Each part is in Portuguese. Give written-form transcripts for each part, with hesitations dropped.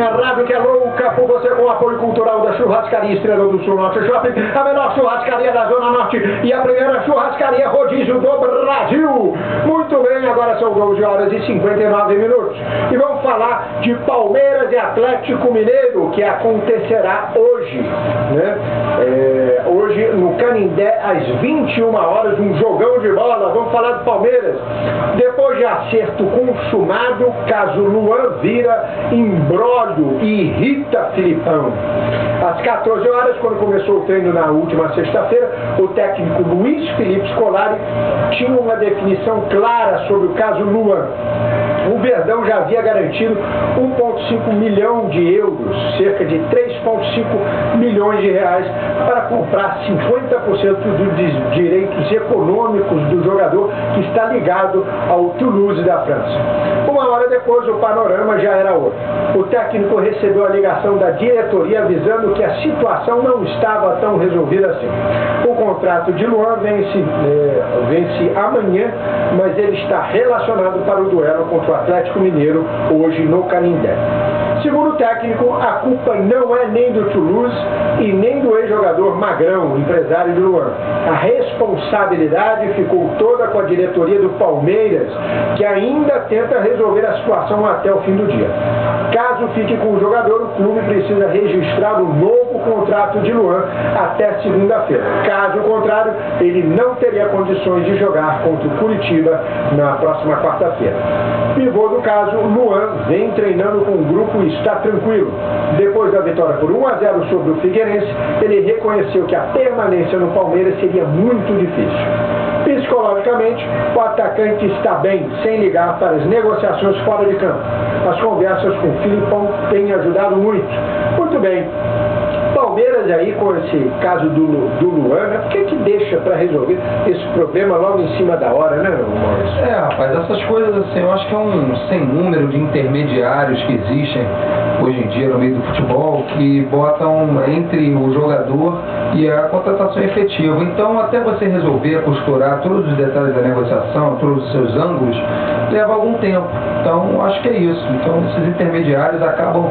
minha rádio que é louca por você, com o apoio cultural da Churrascaria Estrela do Sul Norte Shopping, a menor churrascaria da Zona Norte e a primeira churrascaria rodízio do Brasil. Muito bem, agora são 12 horas e 59 minutos e vamos falar de Palmeiras e Atlético Mineiro, que acontecerá hoje, né? Hoje no Canindé às 21 horas, um jogão de bola. Vamos falar do Palmeiras. Depois de acerto consumado, caso Luan vira imbróglio e irrita Filipão. Às 14 horas, quando começou o treino na última sexta-feira, o técnico Luiz Felipe Scolari tinha uma definição clara sobre o caso Luan. O Verdão já havia garantido 1,5 milhão de euros, cerca de 3,5 milhões de reais, para comprar 50% dos direitos econômicos do jogador que está ligado ao Toulouse da França. Uma hora depois, o panorama já era outro. O técnico recebeu a ligação da diretoria avisando que a situação não estava tão resolvida assim. O contrato de Luan vence amanhã, mas ele está relacionado para o duelo contra o Atlético Mineiro hoje no Canindé. Segundo o técnico, a culpa não é nem do Toulouse e nem do ex-jogador Magrão, empresário de Luan. A responsabilidade ficou toda com a diretoria do Palmeiras, que ainda tenta resolver a situação até o fim do dia. Caso fique com o jogador, o clube precisa registrar o novo contrato de Luan até segunda-feira. Caso contrário, ele não teria condições de jogar contra o Curitiba na próxima quarta-feira. Pivô do caso, Luan vem treinando com o grupo e está tranquilo. Depois da vitória por 1-0 sobre o Figueirense, ele reconheceu que a permanência no Palmeiras seria muito difícil. Psicologicamente, o atacante está bem, sem ligar para as negociações fora de campo. As conversas com o Filipão têm ajudado muito. Muito bem. Palmeiras aí com esse caso do Luan, né? Por que deixa para resolver esse problema logo em cima da hora, né, Maurício? Rapaz, essas coisas assim, eu acho que é um sem número de intermediários que existem hoje em dia no meio do futebol, que botam entre o jogador e a contratação efetiva. Então, até você resolver costurar todos os detalhes da negociação, todos os seus ângulos, leva algum tempo. Então, acho que é isso. Então, esses intermediários acabam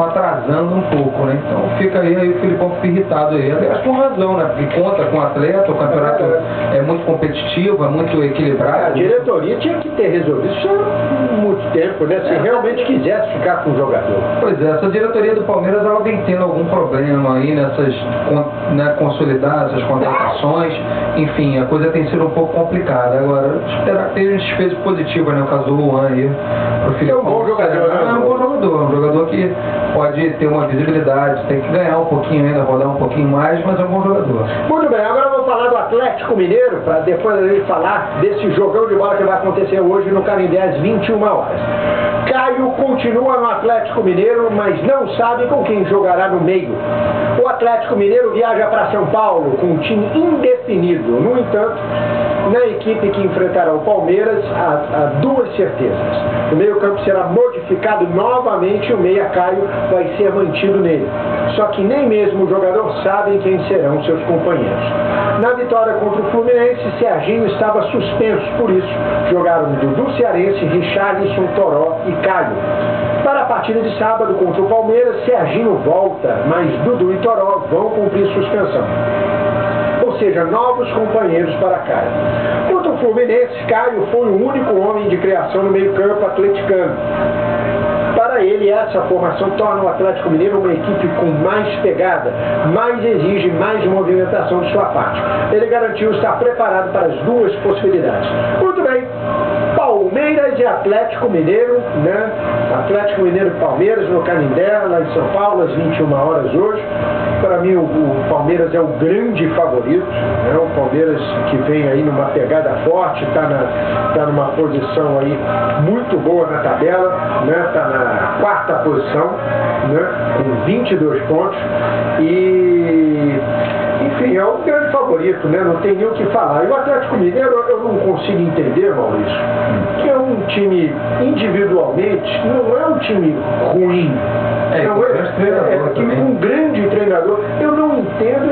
atrasando um pouco, né? Então, fica aí o Filipão fica irritado aí. Aliás, com razão, né? Porque conta com o atleta, o campeonato é muito competitivo, é muito equilibrado. A diretoria tinha que ter resolvido isso há muito tempo, né? Se realmente quisesse ficar com o jogador. Pois é, essa diretoria do Palmeiras, ela vem tendo algum problema aí nessas, né, consolidar essas contratações. Enfim, a coisa tem sido um pouco complicada. Agora, esperar que tenha um desfecho positivo, né? O caso do Luan aí. É um bom jogador, né? É um bom jogador, um jogador que pode ter uma visibilidade, tem que ganhar um pouquinho ainda, rodar um pouquinho mais, mas é um bom jogador. Muito bem, agora vamos falar do Atlético Mineiro, para depois a gente falar desse jogão de bola que vai acontecer hoje no Canindé às 21 horas. Caio continua no Atlético Mineiro, mas não sabe com quem jogará no meio. O Atlético Mineiro viaja para São Paulo com um time indefinido. No entanto, na equipe que enfrentará o Palmeiras, há duas certezas. O meio-campo será modificado novamente e o meia Caio vai ser mantido nele. Só que nem mesmo o jogador sabe quem serão seus companheiros. Na vitória contra o Fluminense, Serginho estava suspenso, por isso jogaram Dudu Cearense, Richarlison, Toró e Caio. Para a partida de sábado contra o Palmeiras, Serginho volta, mas Dudu e Toró vão cumprir suspensão. Ou seja, novos companheiros para Caio. Contra o Fluminense, Caio foi o único homem de criação no meio-campo atleticano. Para ele, essa formação torna o Atlético Mineiro uma equipe com mais pegada, mais exige mais movimentação de sua parte. Ele garantiu estar preparado para as duas possibilidades. Muito bem, Palmeiras e Atlético Mineiro, né? Atlético Mineiro e Palmeiras no Canindé, lá em São Paulo, às 21 horas hoje. Para mim, o Palmeiras é o grande favorito, né? O Palmeiras que vem aí numa pegada forte, está numa posição aí muito boa na tabela, né? Está na quarta posição, né? Com 22 pontos e... Enfim, é o grande favorito, né? Não tem nem o que falar. E o Atlético Mineiro, eu não consigo entender, Maurício, que é um time individualmente, não é um time ruim. um grande treinador. Eu não entendo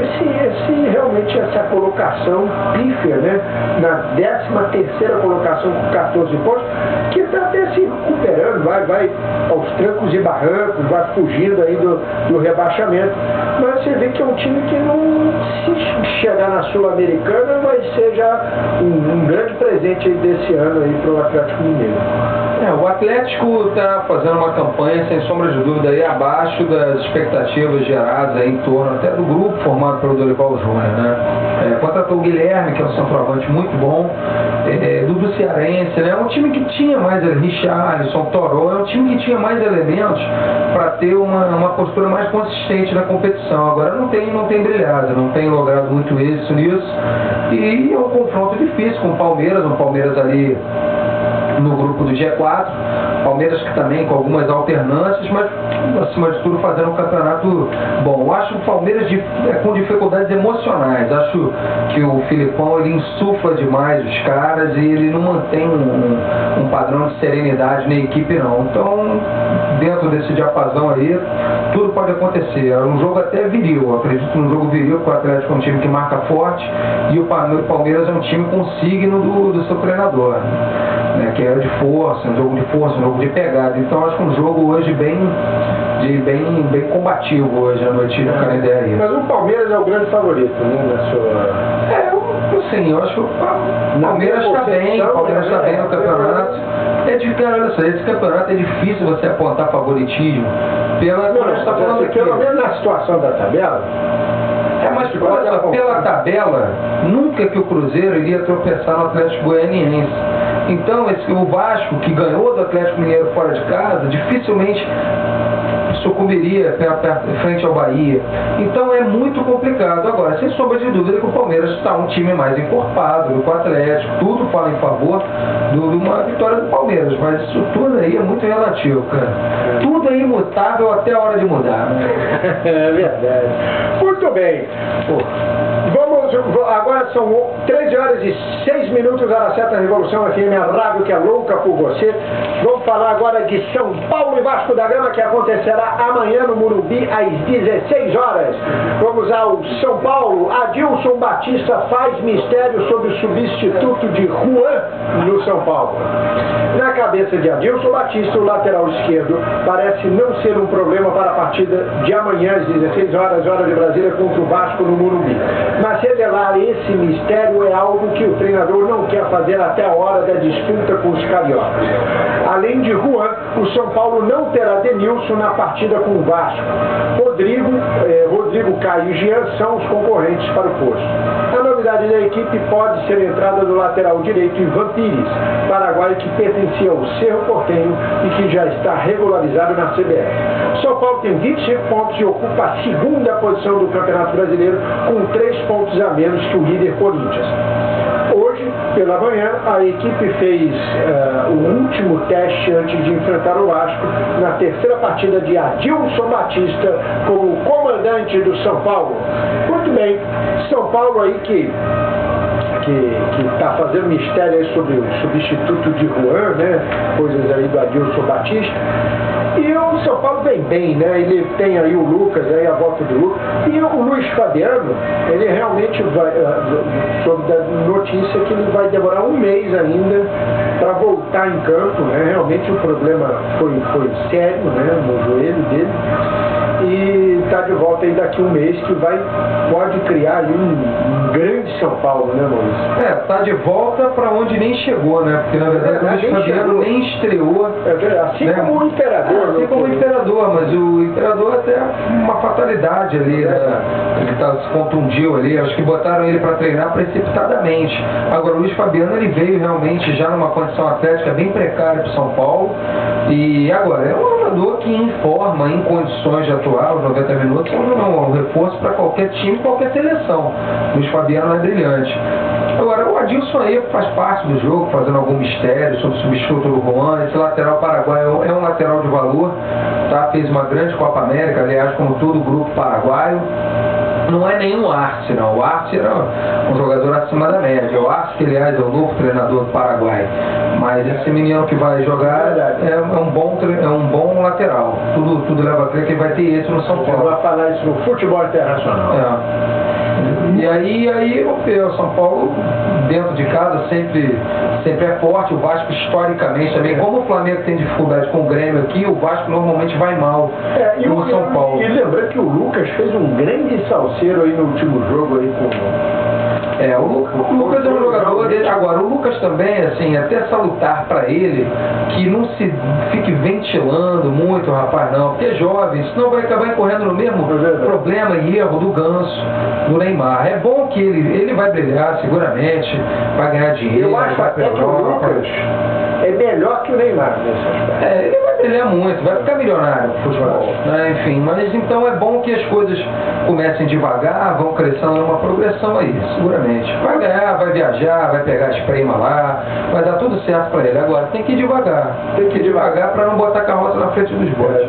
realmente essa colocação pífia, né? Na 13ª colocação com 14 pontos, que está até se recuperando, vai aos trancos e barrancos, vai fugindo aí do rebaixamento. Mas você vê que é um time que não, se chegar na Sul-Americana, vai ser já um grande presente aí desse ano aí para o Atlético Mineiro. O Atlético está fazendo uma campanha, sem sombra de dúvida, aí abaixo das expectativas geradas aí em torno até do grupo formado pelo Dorival Júnior, né? Contratou o Guilherme, que é um centroavante muito bom, do Cearense, né? Um time que tinha mais Richarlison, Toró, é um time que tinha mais elementos para ter uma postura mais consistente na competição. Agora não tem brilhado, não tem logrado muito êxito nisso, e é um confronto difícil com o Palmeiras, ali no grupo do G4, Palmeiras que também com algumas alternâncias, mas acima de tudo fazendo um campeonato bom. Eu acho o Palmeiras com dificuldades emocionais, acho que o Filipão ele insufla demais os caras e ele não mantém um padrão de serenidade na equipe não. Então, dentro desse diapasão aí, tudo pode acontecer. É um jogo até viril, eu acredito num jogo viril, porque o Atlético é um time que marca forte e o Palmeiras é um time com signo do seu treinador, né, que é de força, um jogo de pegada. Então acho que um jogo hoje bem combativo hoje à noite no Canindé. Mas o Palmeiras é o grande favorito, né, na sua... eu acho que o Palmeiras está bem, o Palmeiras está bem no campeonato. Esse campeonato é difícil você apontar favoritismo pelo menos na situação da tabela. Mas olha só, pela tabela, nunca que o Cruzeiro iria tropeçar no Atlético Goianiense. Então, o Vasco, que ganhou do Atlético Mineiro fora de casa, dificilmente sucumbiria frente ao Bahia. Então é muito complicado. Agora, sem sombra de dúvida que o Palmeiras está um time mais encorpado do que o Atlético, tudo fala em favor de uma vitória do Palmeiras, mas isso tudo aí é muito relativo, cara. Tudo é imutável até a hora de mudar. É verdade. Muito bem. Agora são 13h06, hora certa, Revolução FM, a rádio que é louca por você. Vamos falar agora de São Paulo e Vasco da Gama, que acontecerá amanhã no Morumbi às 16 horas. Vamos ao São Paulo. Adilson Batista faz mistério sobre o substituto de Juan no São Paulo. Na cabeça de Adilson Batista, o lateral esquerdo parece não ser um problema para a partida de amanhã às 16 horas, hora de Brasília, contra o Vasco no Morumbi. Mas revelar esse mistério é algo que o treinador não quer fazer até a hora da disputa com os cariocas. Além de Juan, o São Paulo não terá Denilson na partida com o Vasco. Rodrigo Caio e Jean são os concorrentes para o posto. A novidade da equipe pode ser a entrada do lateral direito Ivan Pires, paraguaio que pertencia ao Cerro Porteño e que já está regularizado na CBF. São Paulo tem 25 pontos e ocupa a segunda posição do Campeonato Brasileiro, com 3 pontos a menos que o líder Corinthians. Hoje, pela manhã, a equipe fez o último teste antes de enfrentar o Vasco na terceira partida de Adilson Batista como comandante do São Paulo. Muito bem, São Paulo aí que está fazendo mistério aí sobre o substituto de Juan, né? Coisas aí do Adilson Batista. E o São Paulo vem bem, né? Ele tem aí o Lucas, aí a volta do Lucas. E o Luiz Fabiano, ele realmente vai, soube da notícia que ele vai demorar um mês ainda para voltar em campo, né? Realmente o problema foi sério, né? No joelho dele. E está de volta aí daqui um mês, que pode criar ali um grande São Paulo, né, Maurício? Está de volta para onde nem chegou, né? Porque na verdade o Luiz Fabiano nem estreou. Assim, né? Como o Imperador. Assim como o Imperador, mas o Imperador até uma fatalidade ali, né? Ele se contundiu ali, acho que botaram ele para treinar precipitadamente. Agora o Luiz Fabiano ele veio realmente já numa condição atlética bem precária para o São Paulo. E agora, é um jogador que em forma, em condições de atuar, os 90 minutos, é um reforço para qualquer time, qualquer seleção. O Luiz Fabiano é brilhante. Agora, o Adilson aí faz parte do jogo, fazendo algum mistério sobre o substituto do Juan. Esse lateral paraguaio é um lateral de valor, tá? Fez uma grande Copa América, aliás, como todo o grupo paraguaio. Não é nenhum Arce, não. O Arce era um jogador acima da média. O Arce, que aliás é o novo treinador do Paraguai. Mas esse menino que vai jogar é um bom lateral. Tudo leva a crer que ele vai ter esse no São Paulo. Vai falar isso no futebol internacional. E aí o São Paulo, dentro de casa, sempre é forte. O Vasco, historicamente, também. Como o Flamengo tem dificuldade com o Grêmio aqui, o Vasco normalmente vai mal no São Paulo. E lembrando que o Lucas fez um grande salseiro aí no último jogo aí com... O Lucas é um jogador dele. Agora, o Lucas também, assim, até salutar para ele que não se fique ventilando muito, rapaz, não, porque é jovem, senão vai acabar incorrendo no mesmo problema e erro do Ganso, do Neymar. É bom que ele vai brilhar, seguramente, vai ganhar dinheiro, eu acho vai até que o Lucas é melhor que o Neymar nesse aspecto. Ele vai brilhar muito, vai ficar milionário no futebol, né? Enfim, mas então é bom que as coisas comecem devagar, vão crescendo numa progressão aí, seguramente. Vai ganhar, vai viajar, vai pegar as primas lá, vai dar tudo certo pra ele. Agora, tem que ir devagar pra não botar a carroça na frente dos bois.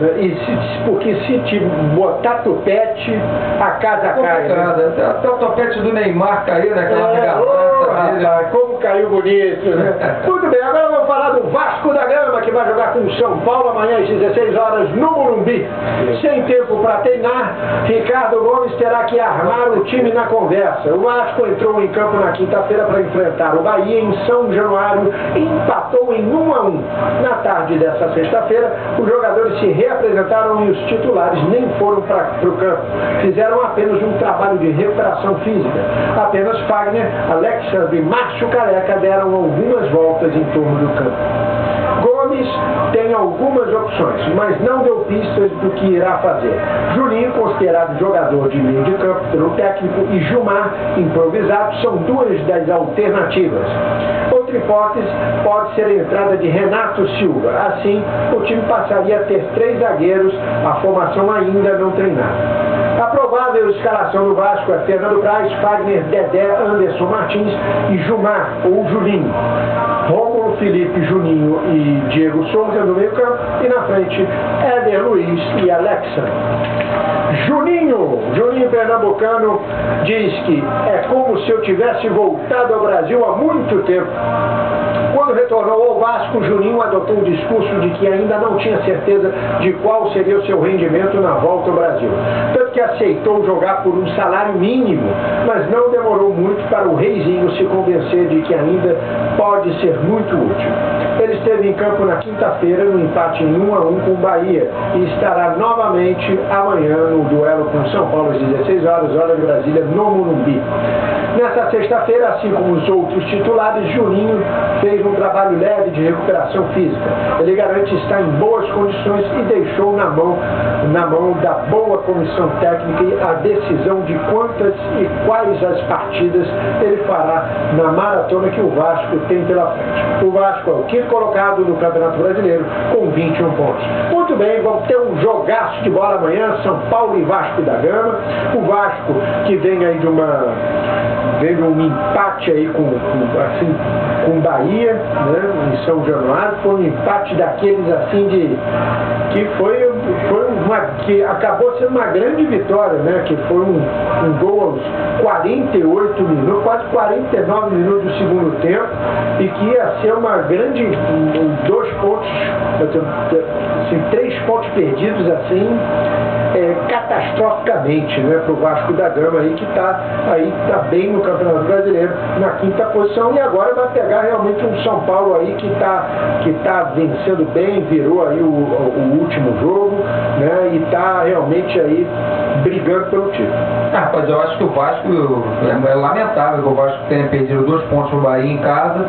Porque se te botar topete, a casa cai. Até o topete do Neymar caiu naquela garota dele. Como caiu bonito, né? Muito bem, agora vamos falar do Vasco da Gama, que vai jogar com o São Paulo amanhã às 16 horas no Morumbi. Sem tempo para treinar, Ricardo Gomes terá que armar o time na conversa. O Vasco entrou em campo na quinta-feira para enfrentar o Bahia em São Januário e empatou em 1-1. Na tarde dessa sexta-feira, os jogadores se reapresentaram e os titulares nem foram para o campo. Fizeram apenas um trabalho de recuperação física. Apenas Fagner, Alexandre e Márcio Careca deram algumas voltas em torno do campo. Gomes tem algumas opções, mas não deu pistas do que irá fazer. Julinho, considerado jogador de meio de campo pelo técnico, e Gilmar, improvisado, são duas das alternativas. Outra hipótese pode ser a entrada de Renato Silva. Assim, o time passaria a ter 3 zagueiros, a formação ainda não treinada. A provável escalação do Vasco é Fernando Praz, Fagner, Dedé, Anderson Martins e Gilmar ou Julinho. Rômulo, Felipe, Juninho e Diego Souza no meio campo e na frente Éder Luiz e Alexa. Juninho pernambucano, diz que é como se eu tivesse voltado ao Brasil há muito tempo. Quando retornou ao Vasco, Juninho adotou o discurso de que ainda não tinha certeza de qual seria o seu rendimento na volta ao Brasil. Tanto que aceitou jogar por um salário mínimo, mas não demorou muito para o Reizinho se convencer de que ainda pode ser muito útil. Ele esteve em campo na quinta-feira no empate em 1-1 com o Bahia e estará novamente amanhã no duelo com São Paulo às 16 horas, hora de Brasília, no Morumbi. Nessa sexta-feira, assim como os outros titulares, Juninho fez um trabalho leve de recuperação física. Ele garante estar em boas condições e deixou na mão da boa comissão técnica a decisão de quantas e quais as partidas ele fará na maratona que o Vasco tem pela frente. O Vasco é o quinto colocado no Campeonato Brasileiro com 21 pontos. Muito bem, vamos ter um jogaço de bola amanhã, São Paulo e Vasco da Gama. O Vasco que vem aí de um empate aí com Bahia, né, em São Januário. Foi um empate daqueles assim que acabou sendo uma grande vitória, né, que foi um gol aos 48 minutos, quase 49 minutos do segundo tempo, e que ia ser uma grande 2 pontos, assim, 3 pontos perdidos assim, catastroficamente, né, para o Vasco da Gama aí, que está bem no Campeonato Brasileiro, na 5ª posição, e agora vai pegar realmente um São Paulo aí que tá vencendo bem, virou aí o último jogo, né, e está realmente aí brigando pelo título. Rapaz, eu acho que o Vasco é lamentável que o Vasco tenha perdido 2 pontos no Bahia em casa,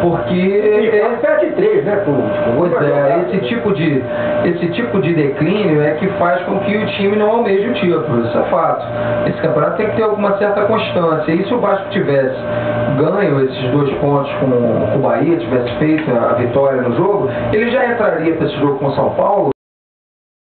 porque ele perde 3, né, por último. Pois é, esse tipo de declínio é que faz com que o time não almeje o título, isso é fato. Esse campeonato tem que ter alguma certa constância, e se o Vasco tivesse ganho esses 2 pontos com o Bahia, tivesse feito a vitória no jogo, ele já entraria para esse jogo com o São Paulo